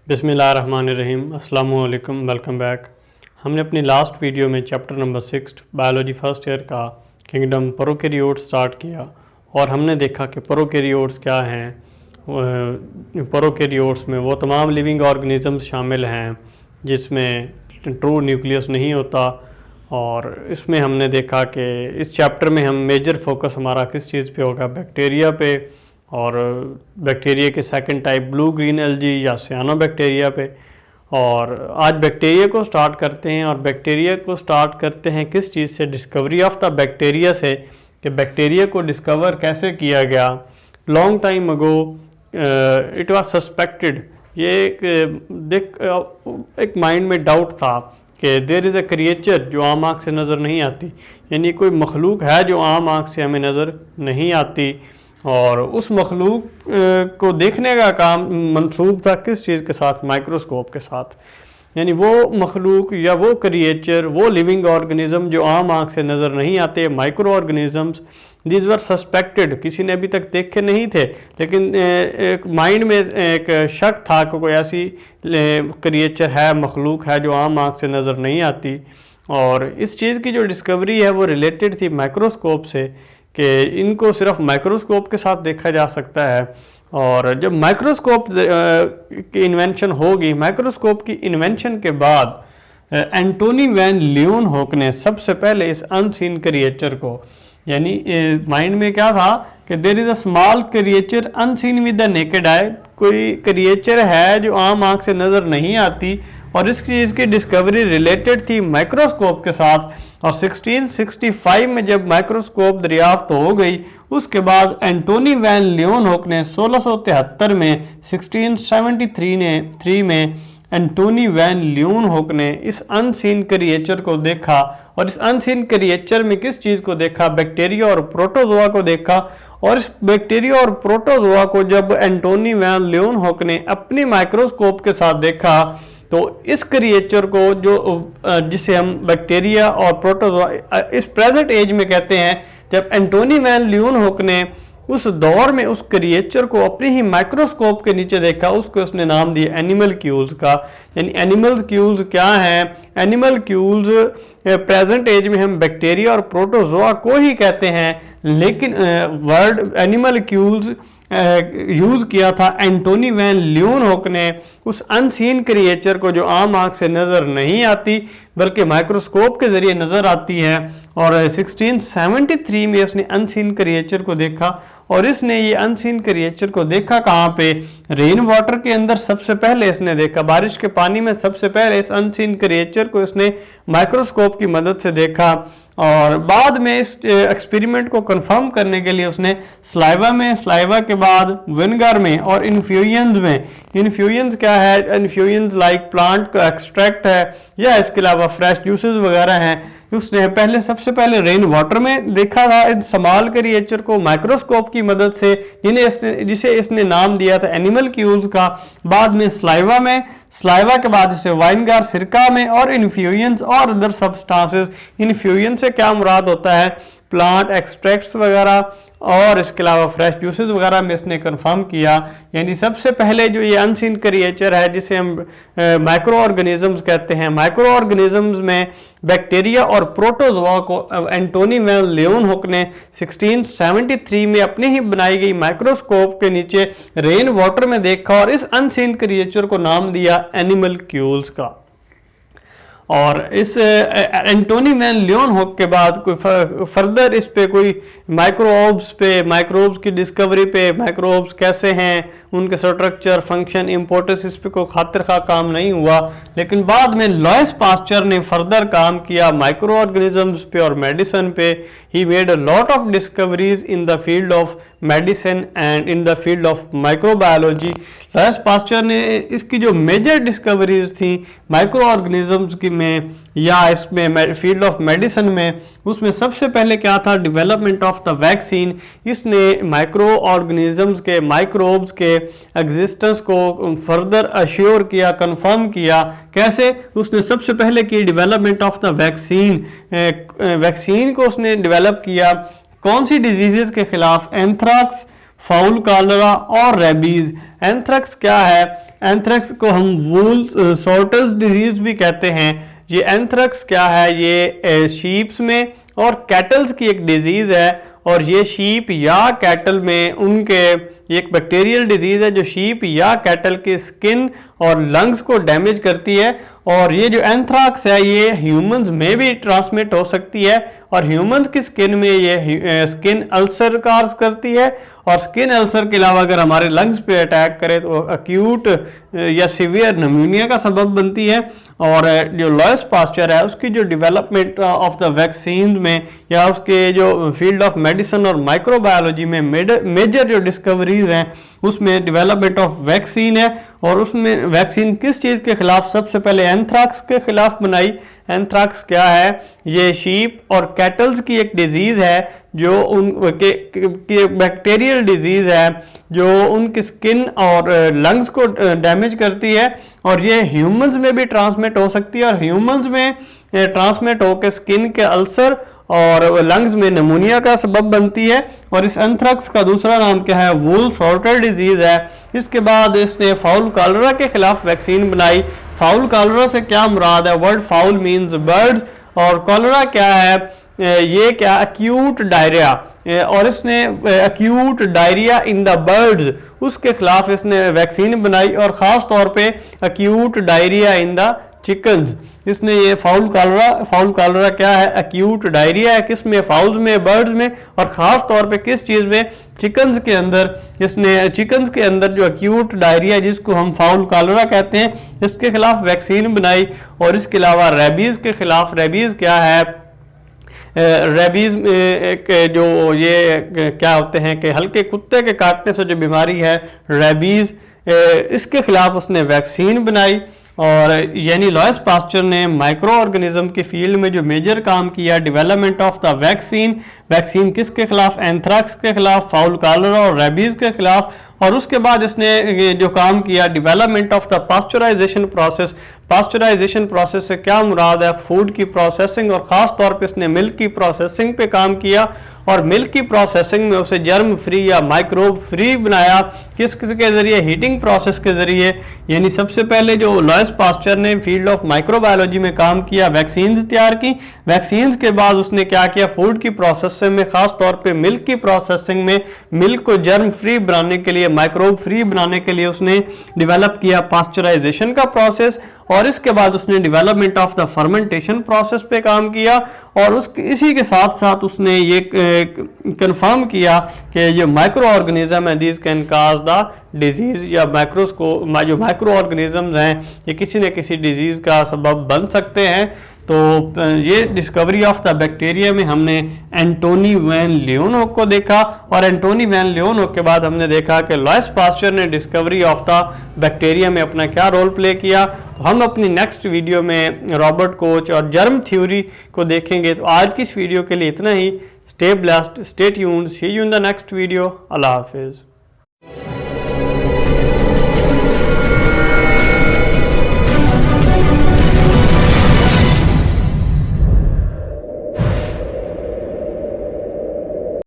बिस्मिल्लाहिर्रहमानिर्रहीम, अस्सलाम वालेकुम, वेलकम बैक। हमने अपनी लास्ट वीडियो में chapter number 6 biology first year का किंगडम प्रोकैरियोट्स स्टार्ट किया और हमने देखा कि प्रोकैरियोट्स क्या हैं। प्रोकैरियोट्स में वो तमाम लिविंग ऑर्गेनिजम्स शामिल हैं जिसमें ट्रू न्यूक्लियस नहीं होता। और इसमें हमने देखा कि इस चैप्टर में हम मेजर फोकस हमारा किस चीज़ पे होगा, बैक्टीरिया पे, और बैक्टीरिया के second type blue green algae या सियानोबैक्टीरिया पे। और आज बैक्टीरिया को स्टार्ट करते हैं, और बैक्टीरिया को स्टार्ट करते हैं किस चीज़ से, डिस्कवरी ऑफ द बैक्टीरिया से, कि बैक्टीरिया को डिस्कवर कैसे किया गया। Long time ago it was suspected, ये एक माइंड में डाउट था कि देयर इज़ अ क्रिएचर जो आम आँख से नज़र नहीं आती, यानी कोई मखलूक है जो आम आँख से हमें नज़र नहीं आती। और उस मखलूक को देखने का काम मंसूब था किस चीज़ के साथ, माइक्रोस्कोप के साथ। यानी वो मखलूक या वो क्रिएचर, वो लिविंग ऑर्गेनिज़म जो आम आँख से नज़र नहीं आते, micro organisms, this were suspected, किसी ने अभी तक देखे नहीं थे, लेकिन एक माइंड में एक शक था कि कोई ऐसी क्रिएचर है, मखलूक है जो आम आँख से नज़र नहीं आती। और इस चीज़ की जो डिस्कवरी है वो रिलेटेड थी माइक्रोस्कोप से, कि इनको सिर्फ माइक्रोस्कोप के साथ देखा जा सकता है। और जब माइक्रोस्कोप की इन्वेंशन होगी, माइक्रोस्कोप की इन्वेंशन के बाद एंटोनी वैन ल्यूनहोक ने सबसे पहले इस अनसीन क्रिएचर को, यानी माइंड में क्या था कि there is a small creature unseen with the naked eye, कोई क्रिएचर है जो आम आँख से नज़र नहीं आती, और इस चीज़ की डिस्कवरी रिलेटेड थी माइक्रोस्कोप के साथ। और 1665 में जब माइक्रोस्कोप दरियाफ्त हो गई, उसके बाद एंटोनी वैन ल्यूनहोक ने 1673 में 1673 में एंटोनी वैन ल्यूनहोक ने इस अनसीन क्रिएचर को देखा। और इस अनसीन क्रिएचर में किस चीज़ को देखा, बैक्टीरिया और प्रोटोजोआ को देखा। और इस बैक्टीरिया और प्रोटोजोआ को जब एंटोनी वैन ल्यूनहोक ने अपनी माइक्रोस्कोप के साथ देखा, तो इस क्रिएचर को जो जिसे हम बैक्टीरिया और प्रोटोजोआ इस प्रेजेंट एज में कहते हैं, जब एंटोनी वैन ल्यूनहोक ने उस दौर में उस क्रिएचर को अपनी ही माइक्रोस्कोप के नीचे देखा, उसको उसने नाम दिया एनिमल्क्यूल्स का। यानी एनिमल्क्यूल्स क्या हैं, एनिमल्क्यूल्स प्रेजेंट एज में हम बैक्टीरिया और प्रोटोजोआ को ही कहते हैं, लेकिन वर्ड एनिमल्क्यूल्स यूज़ किया था एंटोनी वैन ल्यूनहोक ने उस अनसीन क्रिएचर को जो आम आँख से नज़र नहीं आती बल्कि माइक्रोस्कोप के ज़रिए नज़र आती है। और 1673 में उसने अनसीन क्रिएचर को देखा। और इसने ये अनसीन क्रिएचर को देखा कहाँ पे, रेन वाटर के अंदर सबसे पहले इसने देखा, बारिश के पानी में सबसे पहले इस अनसीन क्रिएचर को इसने माइक्रोस्कोप की मदद से देखा। और बाद में इस एक्सपेरिमेंट को कंफर्म करने के लिए उसने स्लाइवा में, स्लाइवा के बाद विनेगर में और इन्फ्यूजन्स में, इन्फ्यूजन्स क्या है, इन्फ्यूजन्स लाइक प्लांट का एक्सट्रैक्ट है या इसके अलावा फ्रेश जूसेस वगैरह हैं, उसने पहले सबसे पहले रेन वाटर में देखा था इन स्मॉल क्रिएचर को माइक्रोस्कोप की मदद से, जिसे इसने नाम दिया था एनिमल्क्यूल्स का। बाद में स्लाइवा में, स्लाइवा के बाद इसे वाइनगार सिरका में, और इन्फ्यूजन्स और अदर सब्सटेंसेस। इन्फ्यूजन से क्या मुराद होता है, प्लांट एक्सट्रैक्ट्स वगैरह और इसके अलावा फ्रेश जूसेस वगैरह में इसने कंफर्म किया। यानी सबसे पहले जो ये अनसीन क्रिएचर है जिसे हम माइक्रो ऑर्गेनिजम्स कहते हैं, माइक्रो ऑर्गेनिजम्स में बैक्टीरिया और प्रोटोजोआ को एंटोनी वैन ल्यूनहोक ने 1673 में अपनी ही बनाई गई माइक्रोस्कोप के नीचे रेन वाटर में देखा, और इस अनसीन क्रिएचर को नाम दिया एनिमल्क्यूल्स का। और इस एंटोनी वैन ल्यूनहोक के बाद कोई फर्दर इस पे कोई माइक्रोब्स की डिस्कवरी पे, माइक्रोब्स कैसे हैं, उनके स्ट्रक्चर, फंक्शन, इंपॉर्टेंस, इस पे कोई खातिर खा काम नहीं हुआ। लेकिन बाद में लॉयस पास्चर ने फर्दर काम किया माइक्रो ऑर्गेनिजम्स पे और मेडिसिन पे। He made a lot of discoveries in the field of medicine and in the field of microbiology. Louis Pasteur ने इसकी जो मेजर डिस्कवरीज थी माइक्रो ऑर्गेनिजम्स की में या इसमें फील्ड ऑफ मेडिसिन में, उसमें सबसे पहले क्या था, डेवलपमेंट ऑफ द वैक्सीन। इसने माइक्रो ऑर्गेनिजम्स के, माइक्रोब्स के एग्जिस्टेंस को फर्दर अश्योर किया, कंफर्म किया। कैसे, उसने सबसे पहले की development of the vaccine, vaccine को उसने डेवलप किया। कौन सी डिजीजेस के खिलाफ, एंथ्राक्स, फाउल कॉलरा और रेबीज। एंथ्रेक्स क्या है? एंथ्रेक्स को हम वूल सॉर्टर्स डिजीज भी कहते हैं। ये एंथ्रेक्स क्या है? ये शीप्स में और कैटल्स की एक डिजीज है, और ये शीप या कैटल में उनके एक बैक्टीरियल डिजीज है जो शीप या कैटल की स्किन और लंग्स को डैमेज करती है। और ये जो एंथ्राक्स है ये ह्यूमंस में भी ट्रांसमिट हो सकती है, और ह्यूमंस की स्किन में ये स्किन अल्सर काज करती है, और स्किन अल्सर के अलावा अगर हमारे लंग्स पे अटैक करे तो अक्यूट या सीवियर निमोनिया का सबब बनती है। और जो लुईस पास्चर है उसकी जो डेवलपमेंट ऑफ द वैक्सीन में या उसके जो फील्ड ऑफ मेडिसिन और माइक्रोबायोलॉजी में मेजर जो डिस्कवरीज हैं उसमें डेवलपमेंट ऑफ वैक्सीन है, और उसमें वैक्सीन किस चीज़ के खिलाफ? सबसे पहले एंथ्राक्स के खिलाफ बनाई। एंथ्राक्स क्या है? ये शीप और कैटल्स की एक डिजीज है जो उनके बैक्टीरियल डिजीज है जो उनकी स्किन और लंग्स को डैमेज करती है, और ये ह्यूमंस में भी ट्रांसमिट हो सकती है, और ह्यूमंस में ट्रांसमिट होकर स्किन के अल्सर और लंग्स में निमोनिया का सबब बनती है। और इस एंथ्रेक्स का दूसरा नाम क्या है? वूल सॉर्टर डिजीज है। इसके बाद इसने फाउल कॉलरा के खिलाफ वैक्सीन बनाई। फाउल कॉलरा से क्या मुराद है? वर्ड फाउल मीन्स बर्ड्स, और कॉलरा क्या है? ये क्या? अक्यूट डायरिया, और इसने acute diarrhoea in the birds उसके खिलाफ इसने वैक्सीन बनाई, और ख़ास तौर पे acute diarrhoea in the chickens. इसने ये फाउल कॉलरा क्या है? अक्यूट डायरिया है, किस में? फाउल्स में, बर्ड्स में, और ख़ास तौर पे किस चीज़ में? चिकन्स के अंदर। इसने चिकन्स के अंदर जो अक्यूट डायरिया जिसको हम फाउल कॉलरा कहते हैं इसके खिलाफ वैक्सीन बनाई। और इसके अलावा रेबीज़ के खिलाफ, रेबीज़ क्या है? रेबीज एक जो ये क्या होते हैं कि हल्के कुत्ते के काटने से जो बीमारी है रेबीज, इसके खिलाफ उसने वैक्सीन बनाई। और यानी लुईस पास्चर ने माइक्रो ऑर्गेनिज्म की फील्ड में जो मेजर काम किया, development of the vaccine. Vaccine किसके खिलाफ? एंथ्रेक्स के खिलाफ, फाउल कॉलरा और रेबीज के खिलाफ। और उसके बाद इसने जो काम किया, development of the pasteurisation process. Pasteurisation process से क्या मुराद है? फूड की प्रोसेसिंग, और ख़ास तौर पे इसने मिल्क की प्रोसेसिंग पे काम किया, और मिल्क की प्रोसेसिंग में उसे जर्म फ्री या माइक्रोब फ्री बनाया। किस के ज़रिए? हीटिंग प्रोसेस के ज़रिए। यानी सबसे पहले जो लुईस पास्चर ने फील्ड ऑफ माइक्रोबायोलॉजी में काम किया, वैक्सीन्स तैयार की। वैक्सीन्स के बाद उसने क्या किया? फूड की प्रोसेसिंग में, ख़ास तौर पे मिल्क की प्रोसेसिंग में, मिल्क को जर्म फ्री बनाने के लिए, माइक्रोब फ्री बनाने के लिए उसने डेवलप किया पास्चराइजेशन का प्रोसेस। और इसके बाद उसने development of the fermentation process पे काम किया, और इसी के साथ साथ उसने ये कंफर्म किया कि जो माइक्रो ऑर्गेनिज्म है these can cause the disease, या जो माइक्रो ऑर्गेनिजम्स हैं ये किसी न किसी डिजीज़ का सबब बन सकते हैं। तो ये डिस्कवरी ऑफ द बैक्टीरिया में हमने एंटोनी वैन लियोनहोक को देखा, और एंटोनी वैन लियोनहोक के बाद हमने देखा कि लुईस पास्चर ने डिस्कवरी ऑफ द बैक्टीरिया में अपना क्या रोल प्ले किया। तो हम अपनी नेक्स्ट वीडियो में रॉबर्ट कोच और जर्म थ्योरी को देखेंगे। तो आज की इस वीडियो के लिए इतना ही। Stay blessed, stay tuned, see you in the next video. अल्लाह हाफिज़।